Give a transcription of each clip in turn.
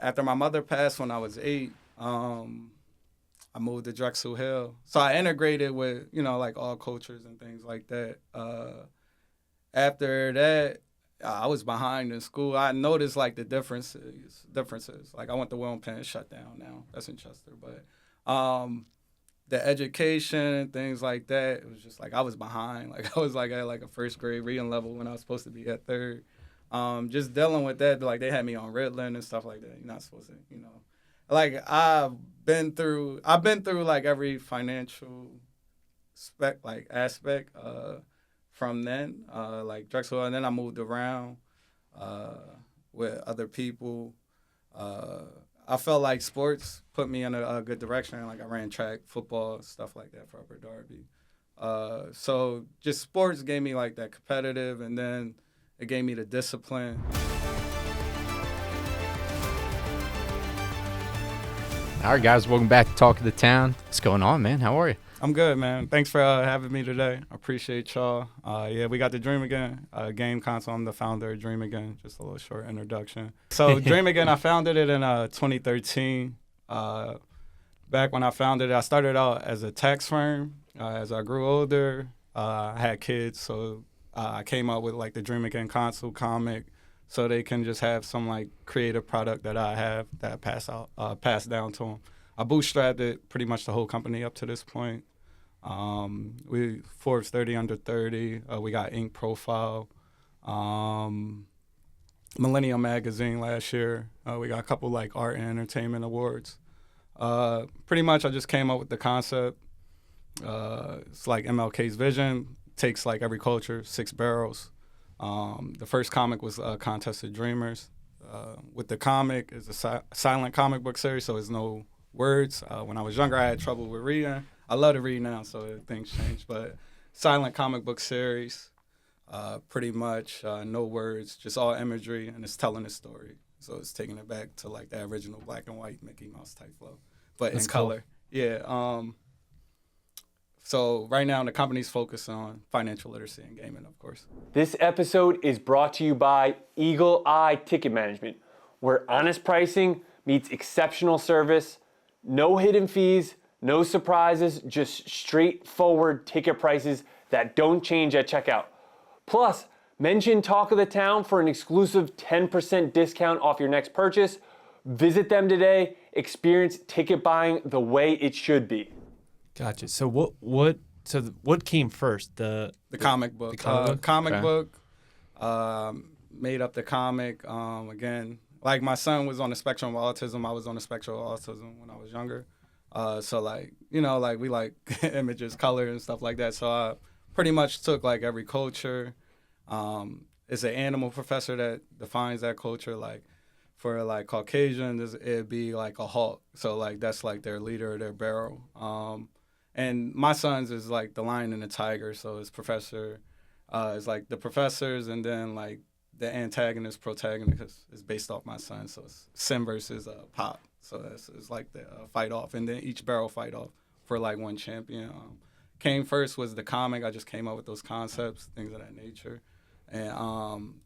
after my mother passed when I was 8, I moved to Drexel Hill. So I integrated with, like all cultures and things like that. After that, I was behind in school. I noticed like the differences. Like I went to William Penn, shut down now. That's in Chester. But the education and things like that, it was just like I was behind. Like I was like at like a first grade reading level when I was supposed to be at third. Just dealing with that, like they had me on Ritalin and stuff like that. You're not supposed to, Like I've been through like every financial aspect from then, like Drexel, and then I moved around with other people. I felt like sports put me in a good direction. Like I ran track, football, stuff like that for Upper Darby. So just sports gave me like that competitive, and then it gave me the discipline. All right, guys, welcome back to Talk of the Town. What's going on, man? How are you? I'm good, man. Thanks for having me today. I appreciate y'all. Yeah, we got the Dream Again game console. I'm the founder of Dream Again. Just a little short introduction. So Dream Again, I founded it in 2013. Back when I founded it, I started out as a tax firm. As I grew older, I had kids, so I came up with like the Dream Again console comic, so they can just have some like creative product that I have that I pass down to them. I bootstrapped it pretty much the whole company up to this point. We Forbes 30 under 30. We got Ink Profile, Millennium Magazine last year. We got a couple like art and entertainment awards. Pretty much I just came up with the concept. It's like MLK's vision, takes like every culture, 6 barrels. The first comic was Contest of Dreamers. With the comic, it's a silent comic book series, so there's no words. When I was younger, I had trouble with reading. I love to read now, so things changed. But silent comic book series, pretty much no words, just all imagery, and it's telling a story. So it's taking it back to like the original black and white Mickey Mouse type flow, but in color. Yeah. So right now the company's focused on financial literacy and gaming, of course. This episode is brought to you by Eagle Eye Ticket Management, where honest pricing meets exceptional service, no hidden fees, no surprises, just straightforward ticket prices that don't change at checkout. Plus, mention Talk of the Town for an exclusive 10% discount off your next purchase. Visit them today. Experience ticket buying the way it should be. Gotcha. So what came first? The comic book. The comic book. Made up the comic. Again, like my son was on the spectrum of autism. I was on the spectrum of autism when I was younger. So like, like we like images, color and stuff like that. So I pretty much took like every culture. It's an animal professor that defines that culture. Like for like Caucasians, it'd be like a hawk. So like that's like their leader, their barrel. And my son's is like the lion and the tiger. So his professor is like the professors, and then like the antagonist, protagonist is based off my son. So it's Sim versus Pop. So it's like the fight off, and then each barrel fight off for like one champion. Came first was the comic. I just came up with those concepts, things of that nature. And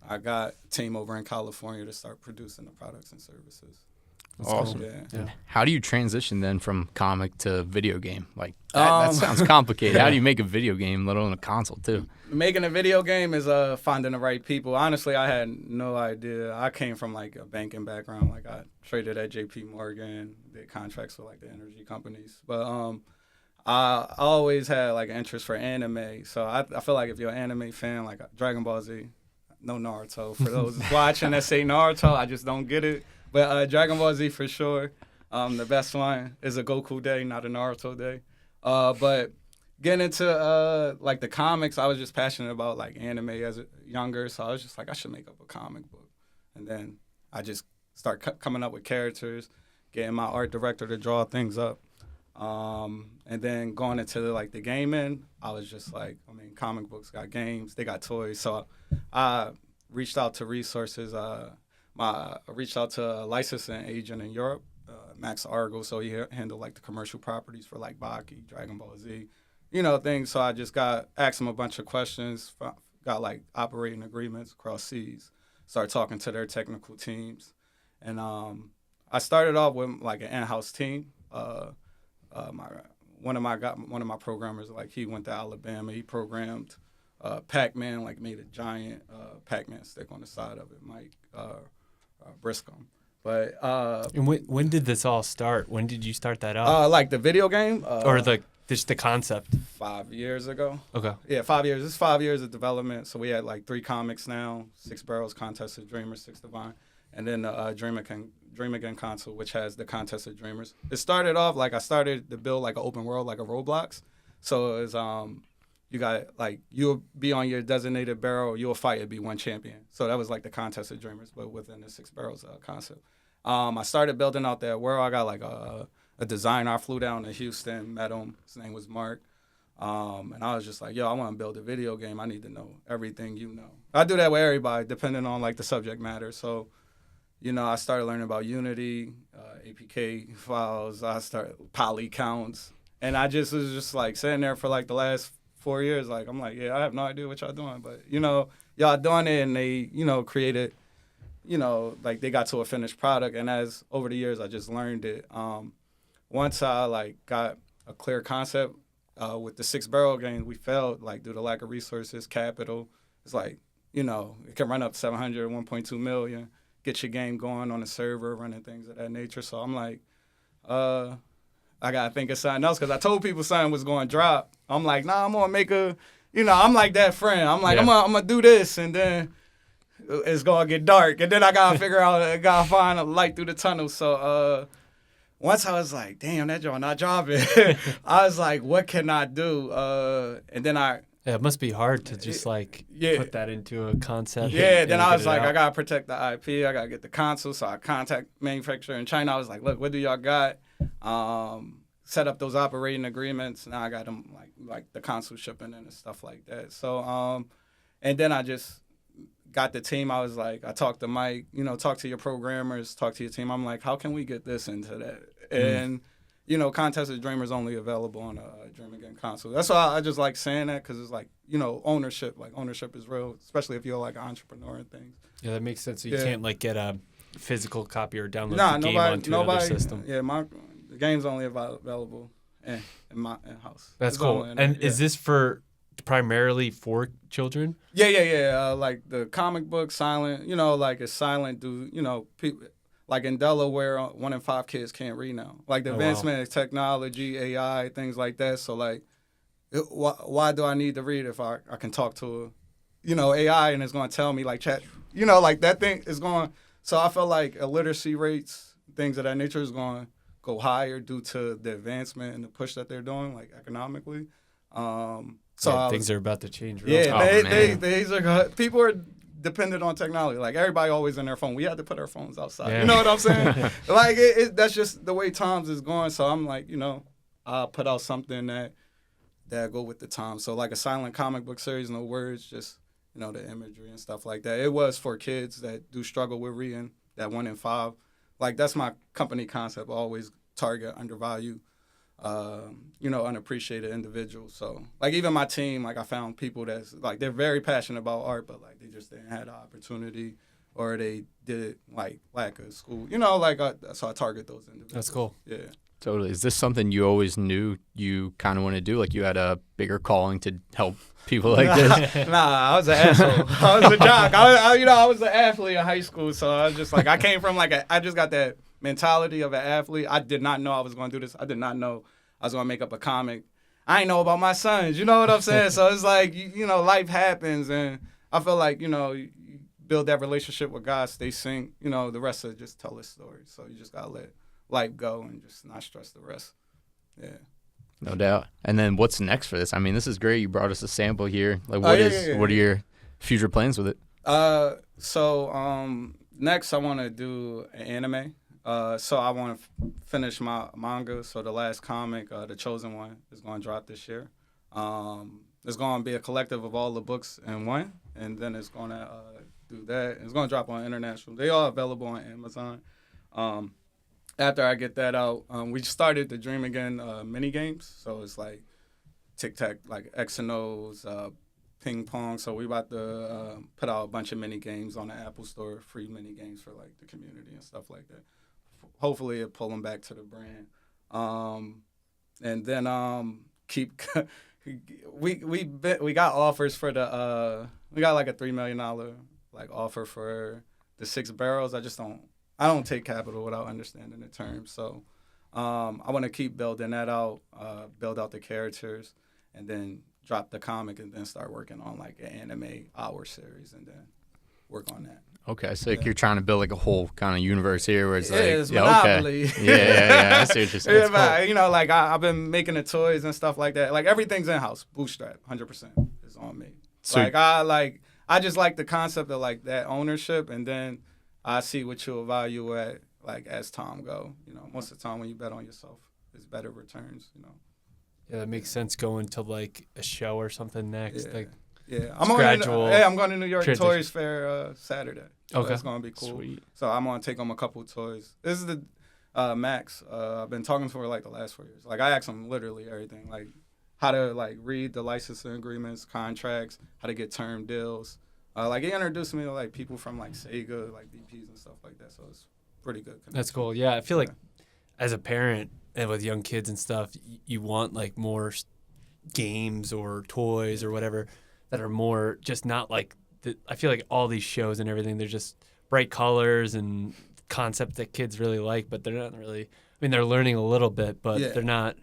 I got a team over in California to start producing the products and services. That's awesome. Cool. Yeah. How do you transition then from comic to video game? Like that sounds complicated. How do you make a video game, let alone a console too? Making a video game is finding the right people. Honestly, I had no idea. I came from like a banking background. Like I traded at J.P. Morgan, did contracts with like the energy companies. But I always had like an interest for anime. So I feel like if you're an anime fan, like Dragon Ball Z, no Naruto. For those watching that say Naruto, I just don't get it. But Dragon Ball Z for sure. The best one is a Goku day, not a Naruto day. But getting into like the comics, I was just passionate about like anime as a younger, so I was just like, I should make up a comic book. And then I just start coming up with characters, getting my art director to draw things up. And then going into like the gaming, I was just like, comic books got games, they got toys. So I reached out to resources. I reached out to a licensing agent in Europe, Max Argo, so he handled like the commercial properties for like Baki, Dragon Ball Z, things. So I just asked him a bunch of questions, got like operating agreements across seas, started talking to their technical teams, and I started off with like an in-house team. One of my programmers, like he went to Alabama. He programmed Pac-Man, like made a giant Pac-Man stick on the side of it, Mike Briscoe. But And when did this all start? When did you start that up? like the video game, or just the concept? 5 years ago. Okay. Yeah, 5 years. It's 5 years of development. So we had like 3 comics now: 6 Barrels, Contest of Dreamers, 6 Divine, and then the Dream Again console, which has the Contest of Dreamers. It started off like I started to build like an open world, like a Roblox. So it was you got like you'll be on your designated barrel, you'll fight, it'd be one champion. So that was like the Contest of Dreamers, but within the 6 Barrels concept. I started building out that world. I got like a designer. I flew down to Houston, met him. His name was Mark. And I was just like, yo, I want to build a video game. I need to know everything you know. I do that with everybody, depending on like the subject matter. So, you know, I started learning about Unity, APK files. I started poly counts. And I just was just like sitting there for like the last 4 years. Like, I'm like, yeah, I have no idea what y'all doing. But, you know, y'all doing it and they, you know, created, you know, like they got to a finished product. And as over the years, I just learned it. Once I like got a clear concept with the 6 Barrel game, we failed like due to lack of resources, capital. It's like, you know, it can run up 700, 1.2 million, get your game going on the server, running things of that nature. So I'm like, I got to think of something else because I told people something was going to drop. I'm like, nah, I'm going to make a, you know, I'm like that friend. I'm like, yeah. I'm going to do this and then it's going to get dark. And then I got to figure out, I got to find a light through the tunnel. So once I was like, damn, that joint not dropping. I was like, what can I do? And then yeah, it must be hard to just like put that into a concept. Yeah, then I was like, I got to protect the IP. I got to get the console. So I contact manufacturer in China. I was like, look, what do y'all got? Set up those operating agreements. Now I got them like the console shipping and stuff like that. So, and then I just got the team. I was like, I talked to Mike, you know, talk to your programmers, talk to your team. I'm like, how can we get this into that? And, you know, Contest of Dreamers only available on a Dream Again console. That's why I just like saying that because it's like, you know, ownership. Like, ownership is real, especially if you're like an entrepreneur and things. Yeah, that makes sense. So you can't like get a physical copy or download the game onto another system. Yeah, the game's only available in my house. That's cool. And is this primarily for children? Yeah. Like the comic book, silent, you know, like it's silent, you know, people, like in Delaware, 1 in 5 kids can't read now. Like the advancement of technology, AI, things like that. So like, why do I need to read if I can talk to, you know, AI and it's going to tell me like chat, you know, like that thing is going. So I feel like illiteracy rates, things of that nature is going to go higher due to the advancement and the push that they're doing, like economically. So things are about to change. People are dependent on technology. Like everybody always in their phone. We had to put our phones outside. Yeah. You know what I'm saying? Like that's just the way times is going. So I'm like, you know, I'll put out something that go with the time. So like a silent comic book series, no words, just, you know, the imagery and stuff like that. It was for kids that do struggle with reading, that 1 in 5. Like that's my company concept. I always target undervalued, you know, unappreciated individuals. So like even my team, like I found people that's like they're very passionate about art, but like they just didn't have the opportunity or they did it like lack of school. You know, like so I target those individuals. That's cool. Yeah. Totally. Is this something you always knew you kind of want to do? Like you had a bigger calling to help people like this? Nah, I was an asshole. I was a jock. I was an athlete in high school, so I was just like, I came from like I just got that mentality of an athlete. I did not know I was going to do this. I did not know I was going to make up a comic. I ain't know about my sons. You know what I'm saying? So it's like, you know, life happens, and I feel like, you know, you build that relationship with God, stay synced. You know, the rest of it just tell his story. So you just got to let life go and just not stress the rest. Yeah. No doubt. And then what's next for this? I mean, this is great. You brought us a sample here. Like, what are your future plans with it? So next I want to do an anime. So I want to finish my manga. So the last comic, The Chosen One, is going to drop this year. It's going to be a collective of all the books in one, and then it's going to do that. It's going to drop on international. They are available on Amazon. After I get that out, we started the Dream Again mini games. So it's like tic-tac, like X and O's, ping pong. So we about to put out a bunch of mini games on the Apple Store, free mini games for like the community and stuff like that. hopefully it pull them back to the brand. And then keep we got offers for the we got like a $3 million like offer for the 6 barrels. I don't take capital without understanding the terms. So I want to keep building that out, build out the characters, and then drop the comic, and then start working on like an anime hour series, and then work on that. Okay, so you're trying to build like a whole kind of universe here where it's like, it's Monopoly. Okay. Yeah. I see what you're saying. Cool. You know, like I've been making the toys and stuff like that. Like everything's in house, bootstrap, 100% is on me. So, I just like the concept of like that ownership, and then I see what you'll value at like as time go. You know, most of the time when you bet on yourself, it's better returns. You know. Yeah, that makes sense. Going to like a show or something next. Yeah, I'm gradual. I'm going to New York Toys Fair Saturday. So okay, that's gonna be cool. Sweet. So I'm gonna take them a couple toys. This is the Max. I've been talking to her like the last 4 years. Like I asked them literally everything, like how to like read the licensing agreements, contracts, how to get term deals. Like he introduced me to like people from like Sega, like DPs and stuff like that. So it's pretty good. That's cool. Yeah, I feel like as a parent and with young kids and stuff, you want like more games or toys or whatever that are more just not like I feel like all these shows and everything, they're just bright colors and concepts that kids really like, but they're not really, I mean, they're learning a little bit, but they're not,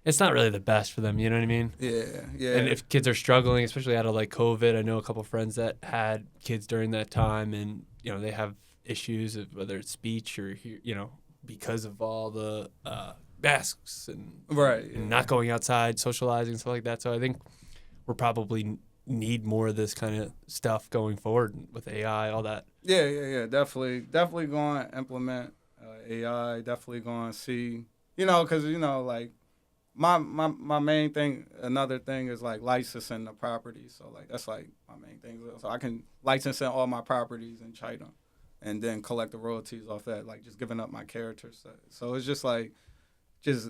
it's not really the best for them, you know what I mean? Yeah. And if kids are struggling, especially out of like COVID, I know a couple of friends that had kids during that time, and, you know, they have issues of whether it's speech or, you know, because of all the masks and, and not going outside, socializing, stuff like that. So I think we're probably need more of this kind of stuff going forward with AI, all that. Yeah. Definitely going to implement AI. Definitely going to see, you know, because, you know, like my main thing, another thing is like licensing the property. So like that's like my main thing. So I can license in all my properties in China and then collect the royalties off that, like just giving up my character set. So it's just like, just,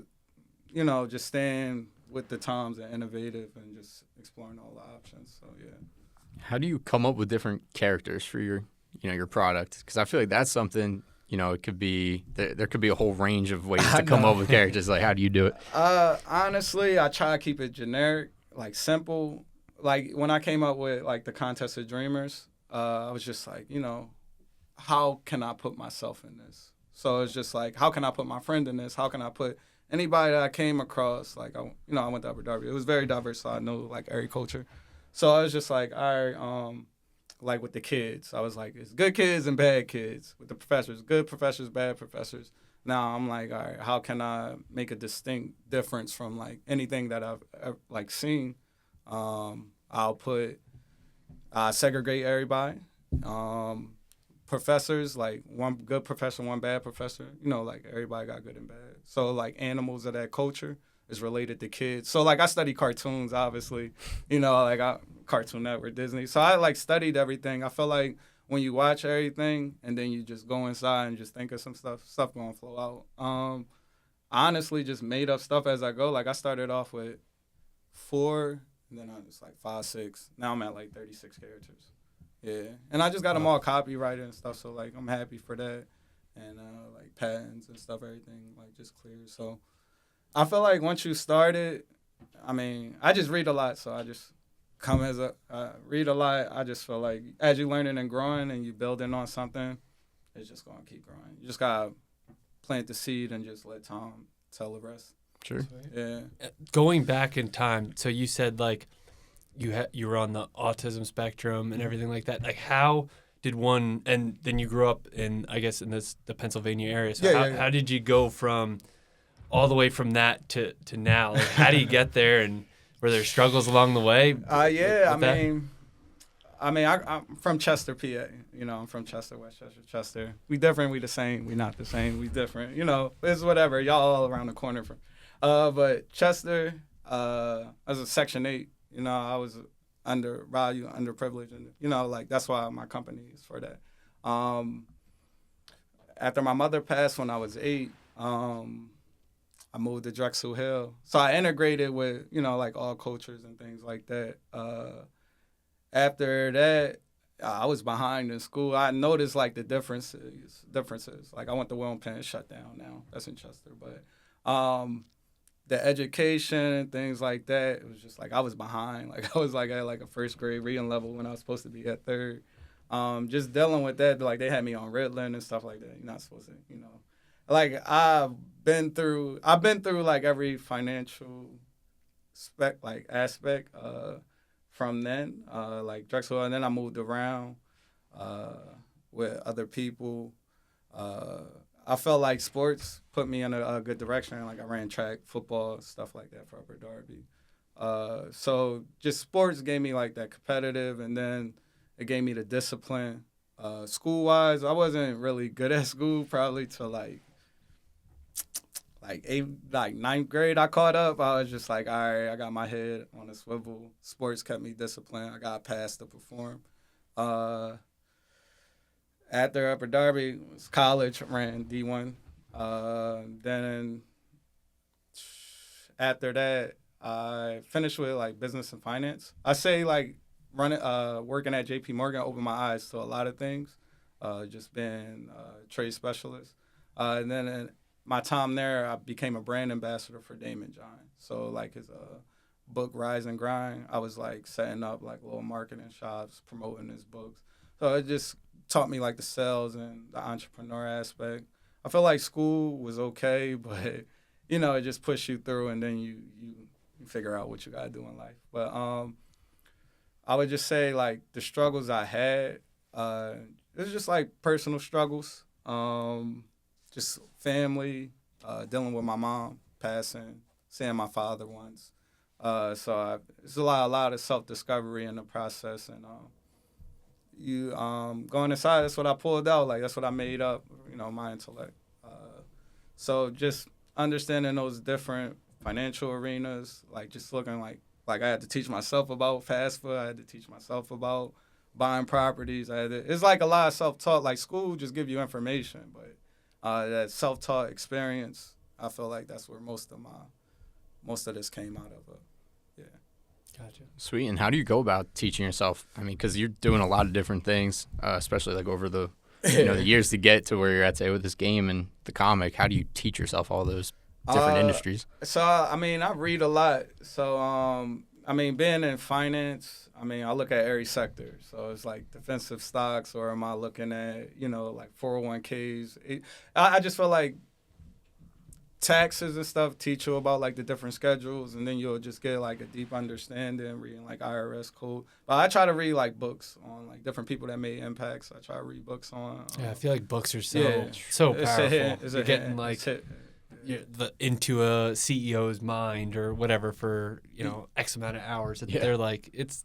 you know, just staying with the times and innovative and just exploring all the options. So yeah. How do you come up with different characters for your product? Because I feel like that's something, you know, it could be there could be a whole range of ways to come up with characters. Like, how do you do it? Honestly, I try to keep it generic, like simple. Like when I came up with like the Contest of Dreamers, I was just like, you know, how can I put myself in this? So it's just like, how can I put my friend in this? How can I put anybody that I came across? Like, I went to Abu Dhabi. It was very diverse, so I know like every culture. So I was just like, all right, like with the kids, I was like, it's good kids and bad kids. With the professors, good professors, bad professors. Now I'm like, all right, how can I make a distinct difference from like anything that I've ever, like seen? I'll segregate everybody. Professors, like one good professor, one bad professor. You know, like everybody got good and bad. So like animals of that culture is related to kids. So like I study cartoons, obviously. You know, like Cartoon Network, Disney. So I like studied everything. I feel like when you watch everything and then you just go inside and just think of some stuff gonna flow out. Honestly, just made up stuff as I go. Like I started off with 4, and then I was like 5, 6. Now I'm at like 36 characters. Yeah, and I just got them all copyrighted and stuff, so like I'm happy for that, and like patents and stuff, everything like just clear. So I feel like once you start it, I mean, I just read a lot, so I just come as read a lot. I just feel like as you learning and growing and you building on something, it's just gonna keep growing. You just gotta plant the seed and just let time tell the rest. Sure. Yeah. Going back in time, so you said like you were on the autism spectrum and everything like that. Like how did one, and then you grew up in, I guess, in the Pennsylvania area. So how did you go from all the way from that to now? Like how do you get there, and were there struggles along the way? I'm from Chester, PA. You know, I'm from Chester, Westchester, Chester. We different, we the same. We not the same, we different. You know, it's whatever. Y'all all around the corner from. But Chester, I was a Section 8. You know, I was undervalued, underprivileged, and you know, like that's why my company is for that. After my mother passed when I was 8, I moved to Drexel Hill, so I integrated with, you know, like all cultures and things like that. After that, I was behind in school. I noticed like the differences. Like I went to Wilmington, Penn, shut down now. That's in Chester, but the education and things like that, it was just like I was behind. Like I was like at like a first grade reading level when I was supposed to be at third. Just dealing with that, like they had me on Ritalin and stuff like that. You're not supposed to, Like I've been through like every financial aspect from then, like Drexel, and then I moved around with other people. I felt like sports put me in a good direction. Like I ran track, football, stuff like that for Upper Darby. So just sports gave me like that competitive, and then it gave me the discipline. School-wise, I wasn't really good at school probably till like ninth grade. I caught up. I was just like, all right, I got my head on a swivel. Sports kept me disciplined. I got passed to perform. After Upper Darby, it was college, ran D1. Then after that, I finished with like business and finance. I say like working at JP Morgan opened my eyes to a lot of things. Just being a trade specialist. And then in my time there, I became a brand ambassador for Damon John. So like his book Rise and Grind, I was like setting up like little marketing shops, promoting his books. So it just taught me like the sales and the entrepreneur aspect. I feel like school was okay, but it just pushed you through, and then you figure out what you gotta do in life. But I would just say like the struggles I had, it was just like personal struggles, just family, dealing with my mom passing, seeing my father once. So it's a lot of self-discovery in the process, and you going inside, that's what I pulled out. Like that's what I made up, my intellect. So just understanding those different financial arenas, like just looking like I had to teach myself about fast food. I had to teach myself about buying properties. It's like a lot of self-taught. Like school just give you information, but that self-taught experience, I feel like that's where most of this came out of. Yeah. Gotcha. Sweet. And how do you go about teaching yourself? I mean, because you're doing a lot of different things, especially like over the the years to get to where you're at today with this game and the comic. How do you teach yourself all those different industries? So I read a lot. So being in finance, I look at every sector. So it's like defensive stocks, or am I looking at like 401ks? I just feel like taxes and stuff teach you about like the different schedules, and then you'll just get like a deep understanding reading like IRS code. But I try to read like books on like different people that made impacts. I try to read books on. Yeah, I feel like books are so It's powerful. You're getting like into a CEO's mind or whatever for X amount of hours. They're like it's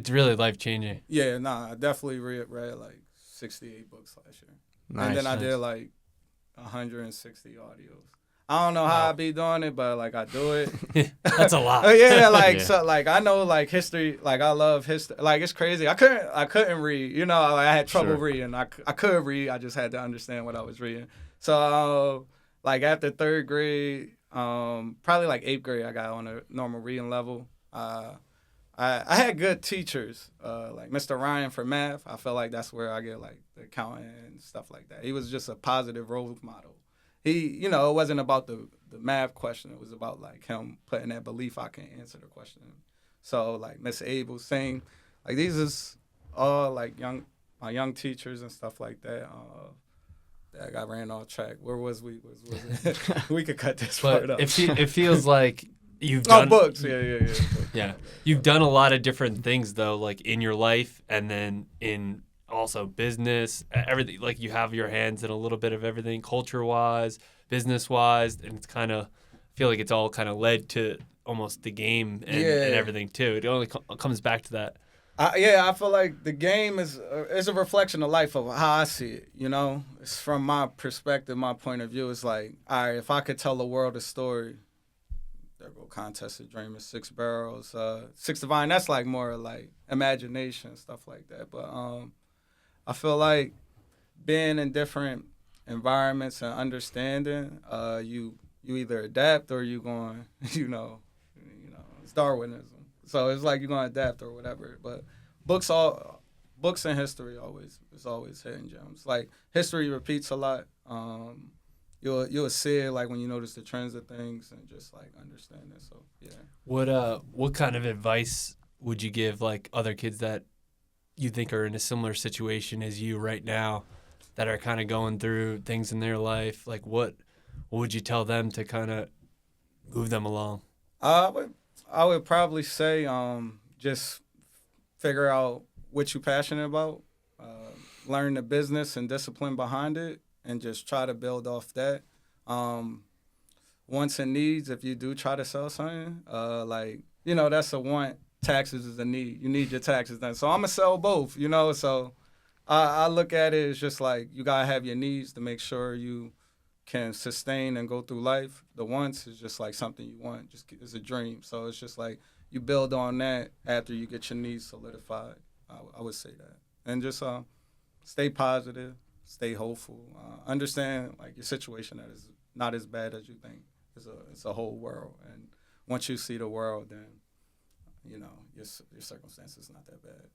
really life changing. Yeah, I definitely read like 68 books last year, Nice. And then I did like 160 audios. I don't know how I be doing it, but like I do it. That's a lot. So like I know like history, like I love history. Like it's crazy. I couldn't read. I had trouble reading. I could read. I just had to understand what I was reading. So like after third grade, probably like eighth grade, I got on a normal reading level. I had good teachers, like Mr. Ryan for math. I feel like that's where I get like the accounting and stuff like that. He was just a positive role model. He, it wasn't about the math question. It was about like him putting that belief I can answer the question. So like Miss Abel, same. Like these is all like my young teachers and stuff like that. That got ran off track. Where was we? We could cut this part up. It feels like you've done books. Yeah. Yeah, you've done a lot of different things though, like in your life, and then in also business, everything. Like you have your hands in a little bit of everything, culture-wise, business-wise, and it's kind of feel like it's all kind of led to almost the game and everything too. It only comes back to that. I feel like the game is a reflection of life of how I see it. It's from my perspective, my point of view. It's like, all right, if I could tell the world a story, there go Contest of Dreamers, Six Barrels, Six Divine. That's like more like imagination, stuff like that. But I feel like being in different environments and understanding, you either adapt or you going, it's Darwinism. So it's like you're going to adapt or whatever. But books books and history is always hidden gems. Like history repeats a lot. You'll see it like when you notice the trends of things and just like understand it. So yeah. What kind of advice would you give like other kids that you think are in a similar situation as you right now, that are kind of going through things in their life? Like what would you tell them to kind of move them along? I would probably say just figure out what you're passionate about, learn the business and discipline behind it, and just try to build off that. Wants and needs, if you do try to sell something, that's a want. Taxes is a need. You need your taxes done. So I'm going to sell both, So I look at it as just like you got to have your needs to make sure you can sustain and go through life. The wants is just like something you want, just it's a dream. So it's just like you build on that after you get your needs solidified. I would say that. And just stay positive, stay hopeful, understand like your situation that is not as bad as you think. It's a whole world. And once you see the world, then your circumstances not that bad.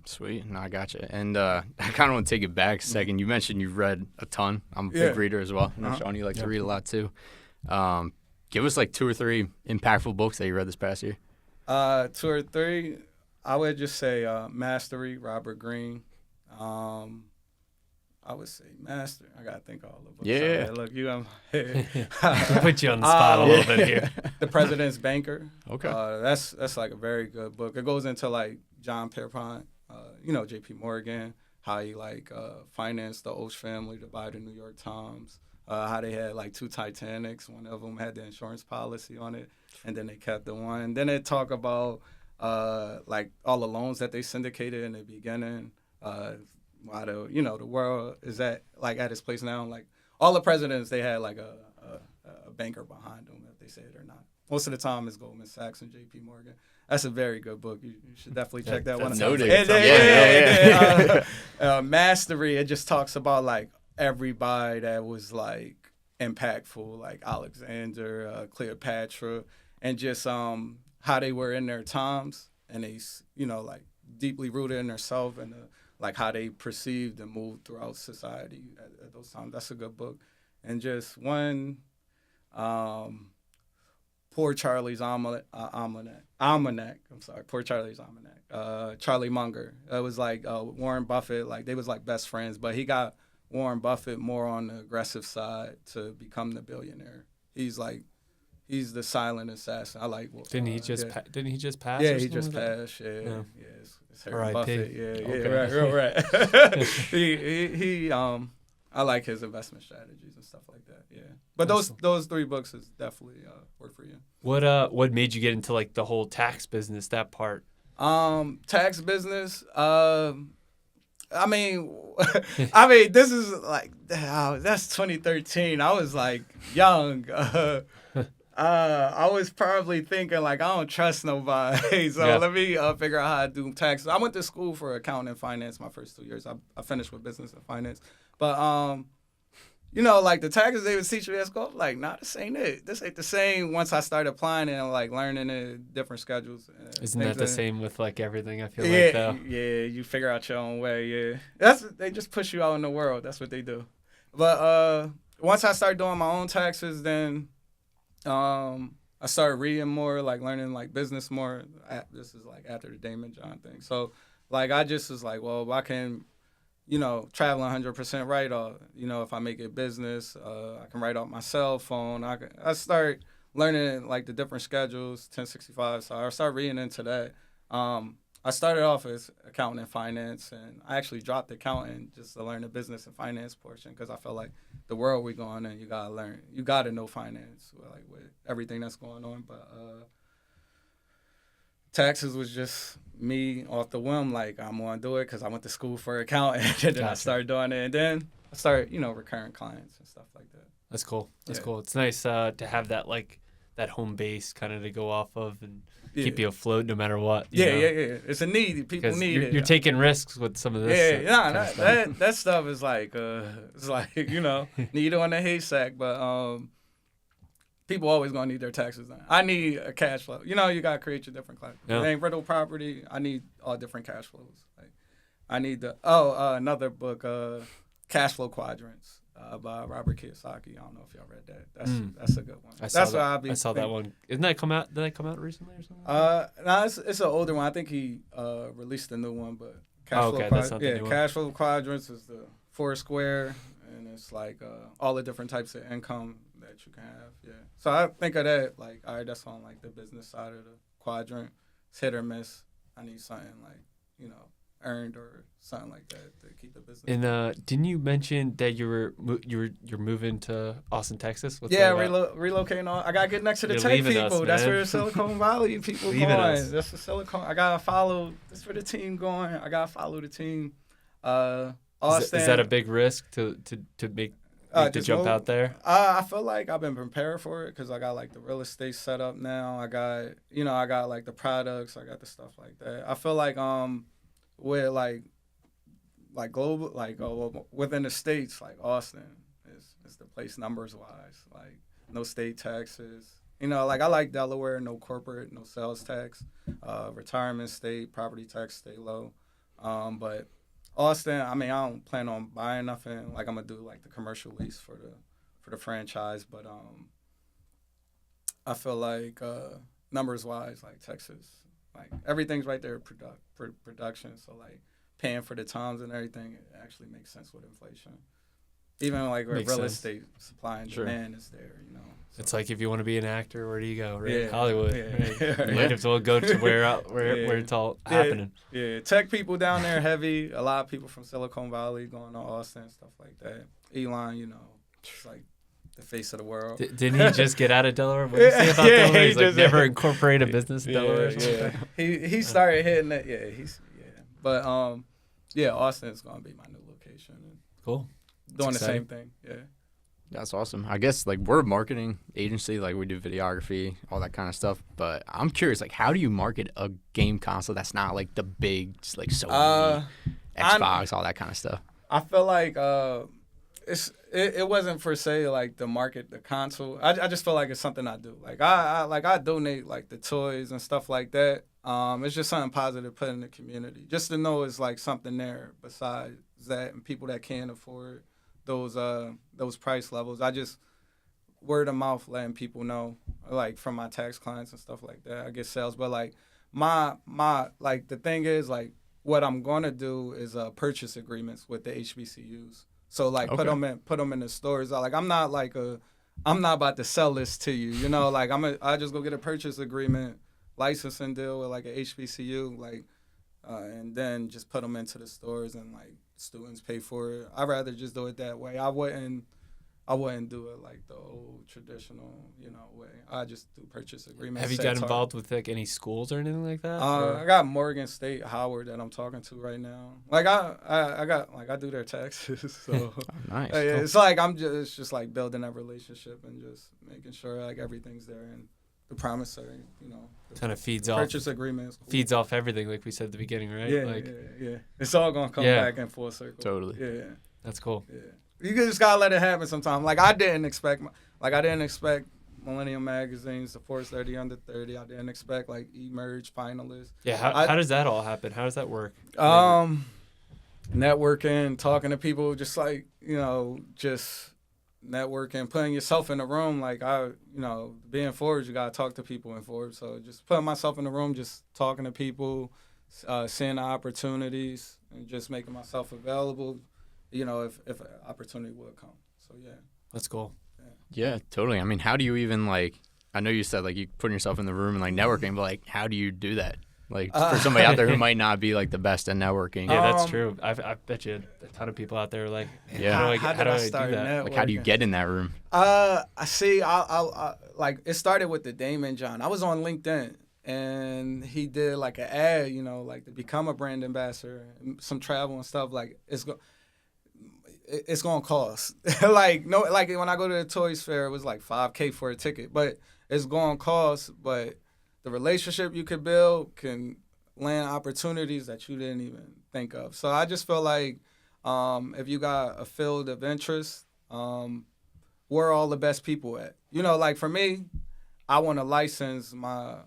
Sweet. No, I got you. And I kind of want to take it back a second. You mentioned you've read a ton. I'm a big reader as well. Sean, you like to read a lot too. Give us like 2 or 3 impactful books that you read this past year. 2 or 3, I would just say Mastery, Robert Greene. I would say Master. I gotta think of all the books. Yeah. Look, Put you on the spot a little bit here. The President's Banker. Okay. That's like a very good book. It goes into like John Pierpont, J.P. Morgan, how he financed the Osh family to buy the New York Times. How they had like 2 Titanics. One of them had the insurance policy on it, and then they kept the one. Then they talk about like all the loans that they syndicated in the beginning. Why the world is at its place now. Like all the presidents, they had like a banker behind them, if they say it or not. Most of the time, it's Goldman Sachs and J.P. Morgan. That's a very good book. You should definitely check that one out. Noted. Mastery. It just talks about like everybody that was like impactful, like Alexander, Cleopatra, and just how they were in their times, and they like deeply rooted in themselves and like how they perceived and moved throughout society at those times. That's a good book. And just one, Poor Charlie's Almanac. I'm sorry, Poor Charlie's Almanac. Charlie Munger. It was like Warren Buffett. Like they was like best friends, but he got Warren Buffett more on the aggressive side to become the billionaire. He's the silent assassin. I like. Didn't he just pass? Yeah, he just passed. Yeah. It's Harry Buffett. Yeah, Okay. right. he I like his investment strategies and stuff like that. Yeah, but those 3 books is definitely work for you. What made you get into like the whole tax business? That part. Tax business. I mean, this is like that's 2013. I was like young. I was probably thinking like I don't trust nobody, so let me figure out how to do taxes. I went to school for accounting and finance my first 2 years. I finished with business and finance, but like the taxes they would teach me at school, like this ain't it. This ain't the same. Once I started applying and like learning it, different schedules. Isn't that the same with like everything? I feel like though. Yeah, you figure out your own way. Yeah, they just push you out in the world. That's what they do. But once I started doing my own taxes, then. I started reading more, like learning like business more. This is like after the Damon John thing. So like I just was like, well, I can, travel 100% write off. If I make it business, I can write off my cell phone. I start learning like the different schedules, 1065. So I started reading into that. I started off as accounting and finance, and I actually dropped accounting just to learn the business and finance portion because I felt like the world we're going in, you gotta learn, you gotta know finance, like with everything that's going on. But taxes was just me off the whim, like I'm gonna do it because I went to school for accounting, and then I started doing it, and then I started, recurring clients and stuff like that. That's cool. That's cool. It's nice to have that like that home base kind of to go off of and keep you afloat no matter what. Yeah. It's a need. People need it. You're taking risks with some of this. That stuff is like, it's like, needle in a haystack, but people always gonna need their taxes done. I need a cash flow. You gotta create your different class. It ain't rental property. I need all different cash flows. Like, I need the another book, Cash Flow Quadrants, by Robert Kiyosaki. I don't know if y'all read that. That's a good one. I That's saw what that. I'll be. I saw that one. Isn't that come out? Did that come out recently or something? No, it's an older one. I think he released a new one, but That's not the new one. Cash Flow Quadrants is the four square, and it's like all the different types of income that you can have. Yeah. So I think of that like, all right, that's on like the business side of the quadrant. It's hit or miss. I need something like, earned or something like that to keep the business. And didn't you mention that you're moving to Austin, Texas? What's yeah, that about? relocating. I gotta get next to the You're tech leaving people. us, That's man. where the Silicon Valley people Leaving going. us. That's the Silicon. I gotta follow. That's where the team going. I gotta follow the team. Austin. Is that a big risk to make the just jump move? out there? I feel like I've been prepared for it because I got like the real estate set up now. I got I got like the products. I got the stuff like that. I feel like with like global within the states, like Austin is the place numbers wise. Like no state taxes. Like I like Delaware, no corporate, no sales tax, retirement state, property tax stay low. But Austin, I mean, I don't plan on buying nothing. Like I'm gonna do like the commercial lease for the franchise, but I feel like numbers wise, like Texas, like everything's right there production. So like paying for the times and everything, it actually makes sense with inflation. Even like where Makes real sense. estate supply and Sure. demand is there, So. It's like if you want to be an actor, where do you go? Right, Yeah. Hollywood. Yeah. Right? Yeah. You might as well go to where Yeah. it's all happening. Yeah, tech people down there heavy. A lot of people from Silicon Valley going to Austin, stuff like that. Elon, it's like the face of the world. Didn't he just get out of Delaware? What did you say about Delaware? he He's like just- never incorporate a business in Delaware. Or something? Yeah. He started hitting it. But Austin is gonna be my new location. And Cool. doing the exciting. same thing. Yeah. That's awesome. I guess like we're a marketing agency, like we do videography, all that kind of stuff. But I'm curious, like how do you market a game console that's not like the big, just, like Sony, Xbox, all that kind of stuff? I feel like it wasn't for say like to market the console. I just feel like it's something I do. Like I donate like the toys and stuff like that. It's just something positive to put in the community. Just to know it's like something there besides that, and people that can't afford those price levels. I just word of mouth letting people know, like from my tax clients and stuff like that. I get sales, but like my like the thing is like what I'm gonna do is purchase agreements with the HBCUs. So like Okay. put them in the stores. I'm not about to sell this to you. Like I just go get a purchase agreement, licensing deal with like a HBCU, like, and then just put them into the stores and like students pay for it. I'd rather just do it that way. I wouldn't do it like the old traditional, way. I just do purchase agreements. Have you got involved with like any schools or anything like that? Or- I got Morgan State, Howard that I'm talking to right now. Like I do their taxes, so Nice. it's like it's just like building that relationship and just making sure like everything's there and the promissory, the kind of feeds purchase agreements. feeds off everything, like we said at the beginning, right? Yeah. It's all gonna come Yeah. back in full circle. Totally. Yeah. That's cool. Yeah. You just gotta let it happen sometimes. Like I didn't expect Millennium Magazine's the Force 30 Under 30. I didn't expect like Emerge finalists. Yeah. How does that all happen? How does that work? Networking, talking to people, just like, just networking, putting yourself in the room. Like being Forbes, you gotta talk to people in Forbes. So just putting myself in the room, just talking to people, seeing the opportunities and just making myself available, if an opportunity would come. So yeah. That's cool. Yeah, totally. I mean, how do you even like? I know you said like you putting yourself in the room and like networking, but like how do you do that? Like for somebody out there who might not be like the best at networking. Yeah, that's true. I bet you a ton of people out there are like, Yeah. how do I do start that? Like how do you get in that room? I see. I like it started with the Damon John. I was on LinkedIn and he did like an ad, like to become a brand ambassador, some travel and stuff. Like it's gonna cost. Like when I go to the Toys Fair, it was like $5,000 for a ticket, but it's gonna cost. But the relationship you could build can land opportunities that you didn't even think of. So I just feel like if you got a field of interest, where are all the best people at? Like for me, I want to license my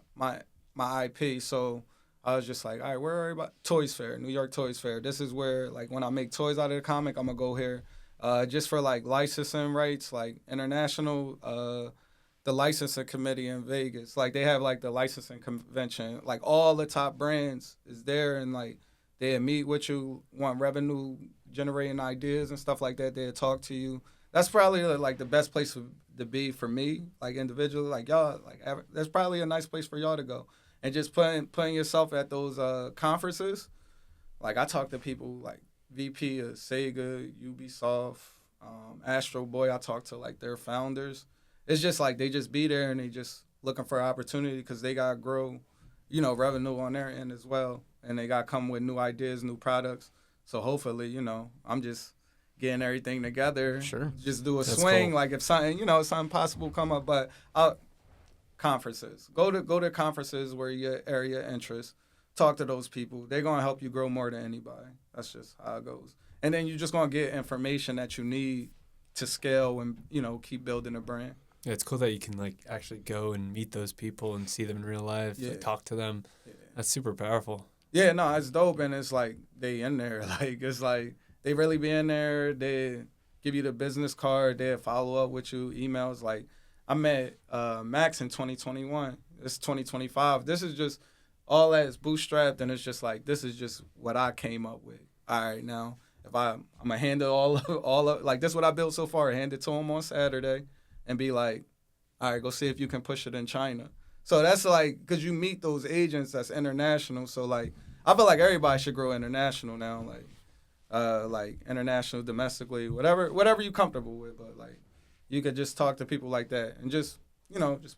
IP. So I was just like, all right, where are everybody? Toys Fair, New York Toys Fair. This is where, like, when I make toys out of the comic, I'm going to go here. Just for, like, licensing rights, like, international, the licensing committee in Vegas. Like, they have, like, the licensing convention. Like, all the top brands is there, and, like, they'll meet with you, want revenue generating ideas and stuff like that. They'll talk to you. That's probably, like, the best place to be for me, like, individually. Like, y'all, like, that's probably a nice place for y'all to go. And just putting yourself at those conferences, like I talk to people like VP of Sega, Ubisoft, Astro Boy. I talk to like their founders. It's just like they just be there and they just looking for opportunity because they got to grow, revenue on their end as well. And they got to come with new ideas, new products. So hopefully, I'm just getting everything together. Sure. Just do a That's swing. cool. Like if something possible come up, but conferences. Go to conferences where your area interest. Talk to those people. They're gonna help you grow more than anybody. That's just how it goes. And then you're just gonna get information that you need to scale and keep building a brand. Yeah, it's cool that you can like actually go and meet those people and see them in real life, Yeah. like, talk to them. Yeah. That's super powerful. Yeah, no, it's dope, and it's like they in there. Like it's like they really be in there. They give you the business card. They follow up with you, emails. Like I met Max in 2021. It's 2025. This is just all that is bootstrapped, and it's just like this is just what I came up with. All right, now if I'm gonna hand it all of like this is what I built so far. Hand it to him on Saturday, and be like, all right, go see if you can push it in China. So that's like because you meet those agents that's international. So like I feel like everybody should grow international now. Like international, domestically, whatever you're comfortable with, but like. You could just talk to people like that and just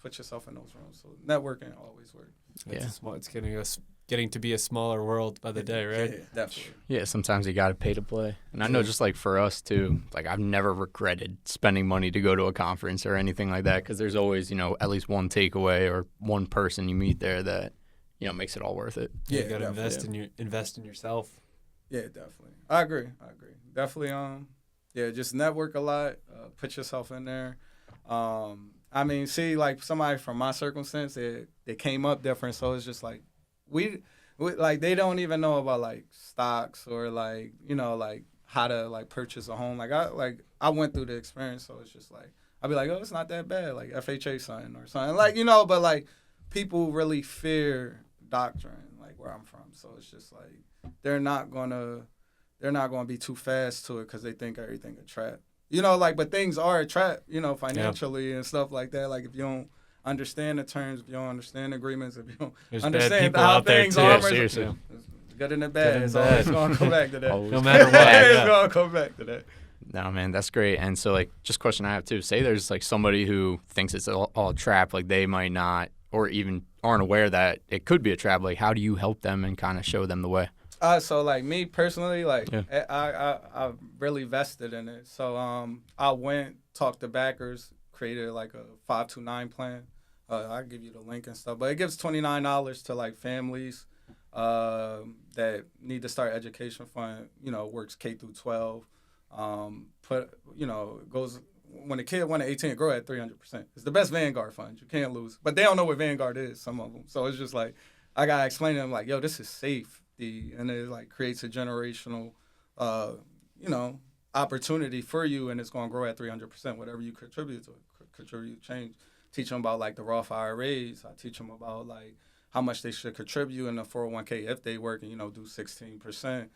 put yourself in those rooms. So networking always works. It's getting to be a smaller world by the day, right? Yeah, definitely. Yeah, sometimes you got to pay to play. And I know just like for us too, like I've never regretted spending money to go to a conference or anything like that because there's always, at least one takeaway or one person you meet there that, makes it all worth it. Yeah, you got to invest in yourself. Yeah, definitely. I agree. Definitely just network a lot, put yourself in there. See, like somebody from my circumstance, they came up different, so it's just like we like they don't even know about like stocks or like like how to like purchase a home. Like I went through the experience, so it's just like I'd be like, oh, it's not that bad, like FHA something or something, like but like people really fear doctrine, like where I'm from, so it's just like they're not gonna be too fast to it because they think everything a trap. But things are a trap, financially and stuff like that. Like if you don't understand the terms, if you don't understand agreements, if you don't There's understand bad people how out there things too. are, Yeah, seriously. good and the bad, it's bad. always going to come back to that. No matter what. It's Yeah. going to come back to that. No, man, that's great. And so, like, just question I have too. Say there's like somebody who thinks it's all a trap, like they might not, or even aren't aware that it could be a trap. Like, how do you help them and kind of show them the way? So like me personally, like Yeah. I really vested in it. So I went, talked to backers, created like a 529 plan. I'll give you the link and stuff, but it gives $29 to like families that need to start education fund. Works K through 12. Goes when a kid went to 18, it grow at 300%. It's the best Vanguard fund. You can't lose, but they don't know what Vanguard is. Some of them, so it's just like I gotta explain to them like, yo, this is safe. And it like creates a generational, opportunity for you, and it's gonna grow at 300%. Whatever you contribute to it, contribute change. Teach them about like the Roth IRAs. I teach them about like how much they should contribute in the 401k if they work and do 16%.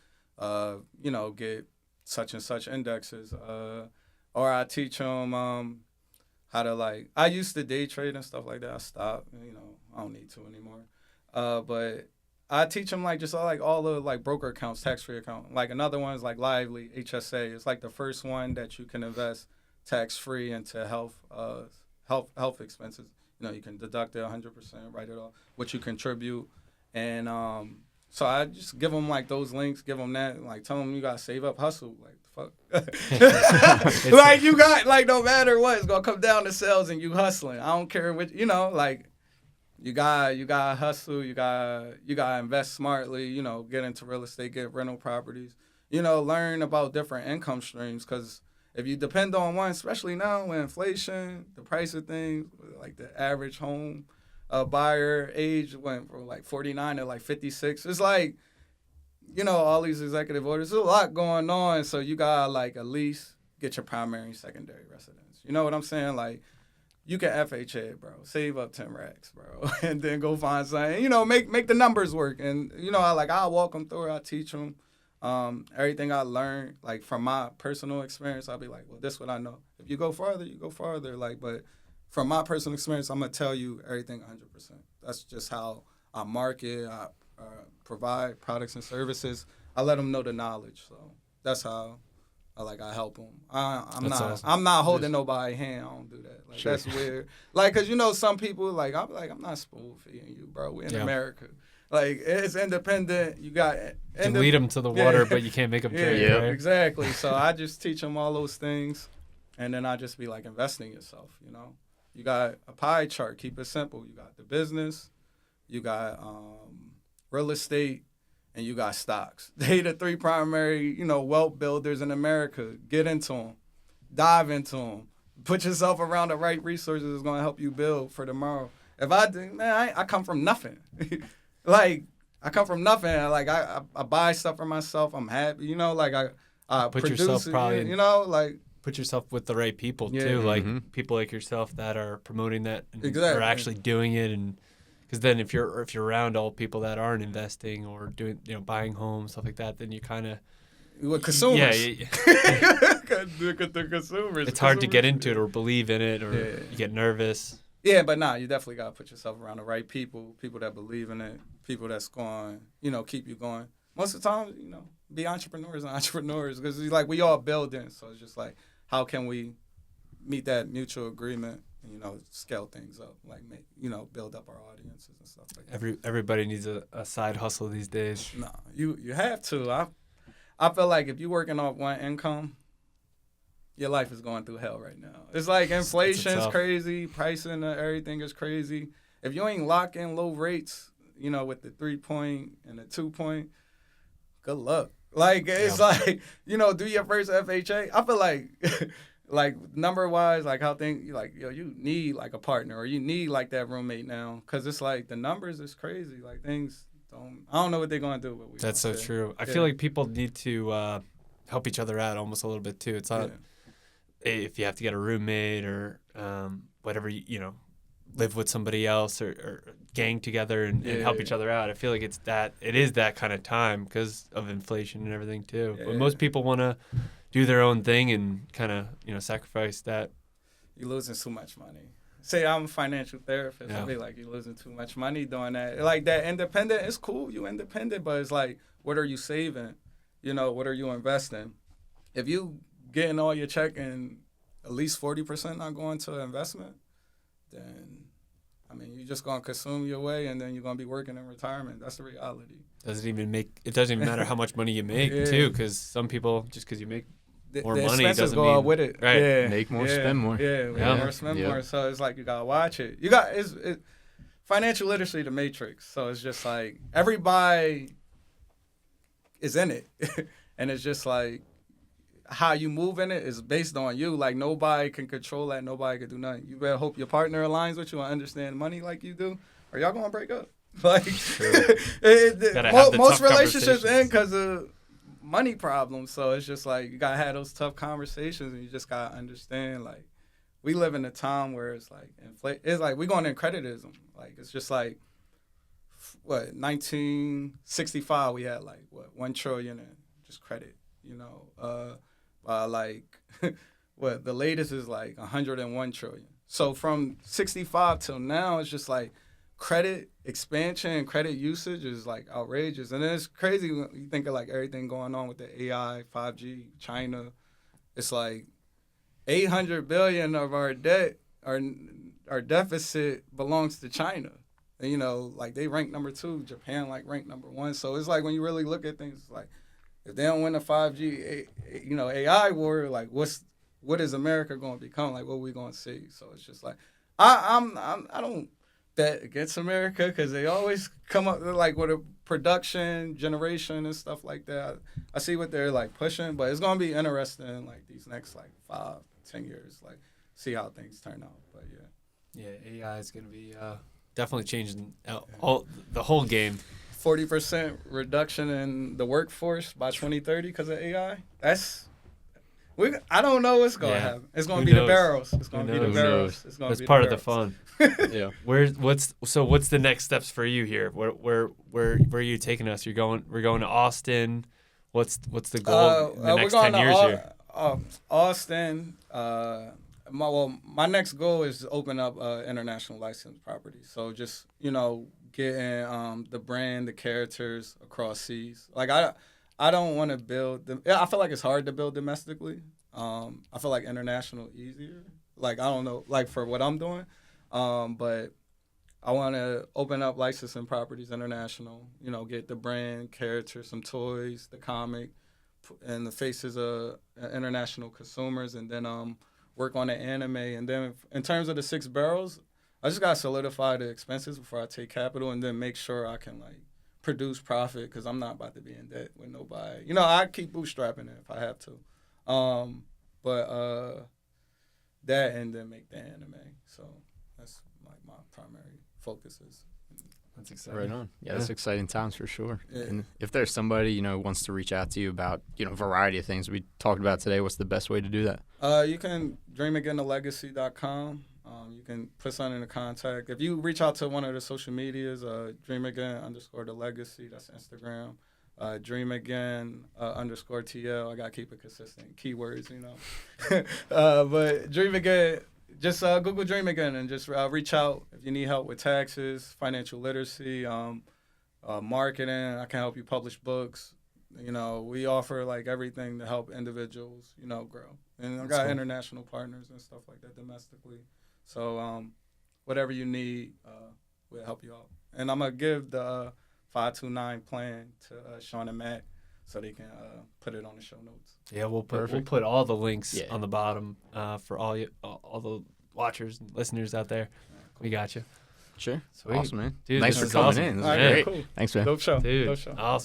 Get such and such indexes. Or I teach them how to like. I used to day trade and stuff like that. I stopped. I don't need to anymore. But I teach them like just like all the like broker accounts, tax-free account. Like another one is like Lively HSA. It's like the first one that you can invest tax-free into health expenses. You can deduct it 100%, write it off, what you contribute, and so I just give them like those links, give them that, like tell them you gotta save up, hustle, like fuck, like you got like no matter what, it's gonna come down to sales and you hustling. I don't care what like. You got hustle. You got invest smartly. Get into real estate, get rental properties. Learn about different income streams. Because if you depend on one, especially now with inflation, the price of things, like the average home buyer age went from like 49 to like 56. It's like, all these executive orders. There's a lot going on, so you gotta like at least get your primary and secondary residence. You know what I'm saying? Like, you can FHA, bro. Save up 10 racks, bro, and then go find something. Make the numbers work. And I'll walk them through it. I'll teach them everything I learned, like from my personal experience. I'll be like, well, this is what I know. If you go farther, you go farther. Like, but from my personal experience, I'm gonna tell you everything 100%. That's just how I market. I provide products and services. I let them know the knowledge. So that's how I help them. I'm not holding nobody's hand. I don't do that. Like, that's weird. Like, cause some people like I'm not spoon feeding you, bro. We're in America. Like, it's independent. You got you can lead them to the water, but you can't make them trade. Yeah, right? Exactly. So I just teach them all those things, and then I just be like, invest in yourself. You got a pie chart. Keep it simple. You got the business. You got real estate, and you got stocks. They the three primary, wealth builders in America. Get into them. Dive into them. Put yourself around the right resources that's going to help you build for tomorrow. If I do, man, I come from nothing. Like, I come from nothing. Like, I buy stuff for myself. I'm happy. I put produce yourself it, probably put yourself with the right people, too. Like, people like yourself that are promoting that and are actually doing it. And because then if you're around all people that aren't investing or doing, buying homes, stuff like that, then you kind of consumers. Yeah. The consumers. It's hard to get into it or believe in it, or you get nervous. Yeah, but you definitely got to put yourself around the right people that believe in it, people that's going, keep you going. Most of the time, be entrepreneurs, because like we all building, so it's just like, how can we meet that mutual agreement and, scale things up, like build up our audiences and stuff like that. Everybody needs a side hustle these days. No, you have to. I feel like if you're working off one income, your life is going through hell right now. It's like inflation's crazy, pricing of everything is crazy. If you ain't lock in low rates, with the 3-point and the 2-point, good luck. Like, it's like, do your first FHA. I feel like, like, number-wise, like, how things, like, you need, like, a partner or you need, like, that roommate now. Because it's like, the numbers is crazy. Like, things I don't know what they're going to do. But that's so true. I feel like people need to help each other out almost a little bit, too. It's not... if you have to get a roommate or whatever, live with somebody else or gang together and help each other out. I feel like it is that kind of time because of inflation and everything too. But most people want to do their own thing and kind of, sacrifice that. You're losing too much money. Say I'm a financial therapist. I'll be like, you're losing too much money doing that. Like, that independent, it's cool. You independent, but it's like, what are you saving? What are you investing? If you getting all your check and at least 40% not going to investment, then, you're just going to consume your way and then you're going to be working in retirement. That's the reality. It doesn't even matter how much money you make, too, because some people, just because you make more money doesn't go mean... out with it. Right. Yeah. Make more, spend more. More, spend more. So it's like you got to watch it. It's financial literacy, the matrix. So it's just like everybody is in it. And it's just like, how you move in it is based on you. Like, nobody can control that. Nobody can do nothing. You better hope your partner aligns with you and understand money like you do, or y'all gonna break up. Like, most relationships end because of money problems. So it's just like you gotta have those tough conversations, and you just gotta understand. Like, we live in a time where it's like it's like we going in creditism. Like, it's just like 1965 we had like $1 trillion in just credit. Like, the latest is like 101 trillion. So from 65 till now, it's just like credit expansion and credit usage is like outrageous. And then it's crazy when you think of like everything going on with the AI, 5G, China. It's like 800 billion of our debt, our deficit belongs to China. And, like they rank number 2, Japan like rank number 1. So it's like when you really look at things, it's like, if they don't win the 5G, AI war, like what is America going to become? Like, what are we going to see? So it's just like, I don't bet against America because they always come up like with a production generation and stuff like that. I see what they're like pushing, but it's going to be interesting like these next like 5-10 years, like see how things turn out. But AI is going to be definitely changing the whole game. 40% reduction in the workforce by 2030 because of AI. I don't know what's gonna happen. It's gonna Who be knows? the barrels. It's gonna be the Who barrels. It's gonna That's be part the of the barrels. fun. Yeah. What's the next steps for you here? Where are you taking us? We're going to Austin. What's the goal in the next 10 years here? Austin. My next goal is to open up international licensed property. So just getting the brand, the characters across seas. Like I don't want to build them. I feel like it's hard to build domestically. I feel like international easier. Like I don't know, like for what I'm doing, but I want to open up licensing properties international. Get the brand, characters, some toys, the comic, and the faces of international consumers, and then work on the anime. And then in terms of the 6 barrels, I just gotta solidify the expenses before I take capital, and then make sure I can produce profit because I'm not about to be in debt with nobody. I keep bootstrapping it if I have to. But that and then make the anime. So that's my primary focuses. That's exciting. Right on. Yeah, that's exciting times for sure. Yeah. And if there's somebody, who wants to reach out to you about, a variety of things we talked about today, what's the best way to do that? You can dreamagainthelegacy.com. You can put something in contact. If you reach out to one of the social medias, dreamagain_the_legacy, that's Instagram. dreamagain_TL. I got to keep it consistent. Keywords, But Dream Again, just Google Dream Again and just reach out if you need help with taxes, financial literacy, marketing. I can help you publish books. We offer everything to help individuals, grow. And I got international partners and stuff like that domestically. So whatever you need, we'll help you out. And I'm going to give the 529 plan to Sean and Matt so they can put it on the show notes. Yeah, we'll put all the links on the bottom for all the watchers and listeners out there. We got you. Sure. Sweet. Awesome, man. Dude, Thanks this for is coming awesome. in. This All is right, great. cool. Thanks, man. Dope show. Dude, Dope show. awesome.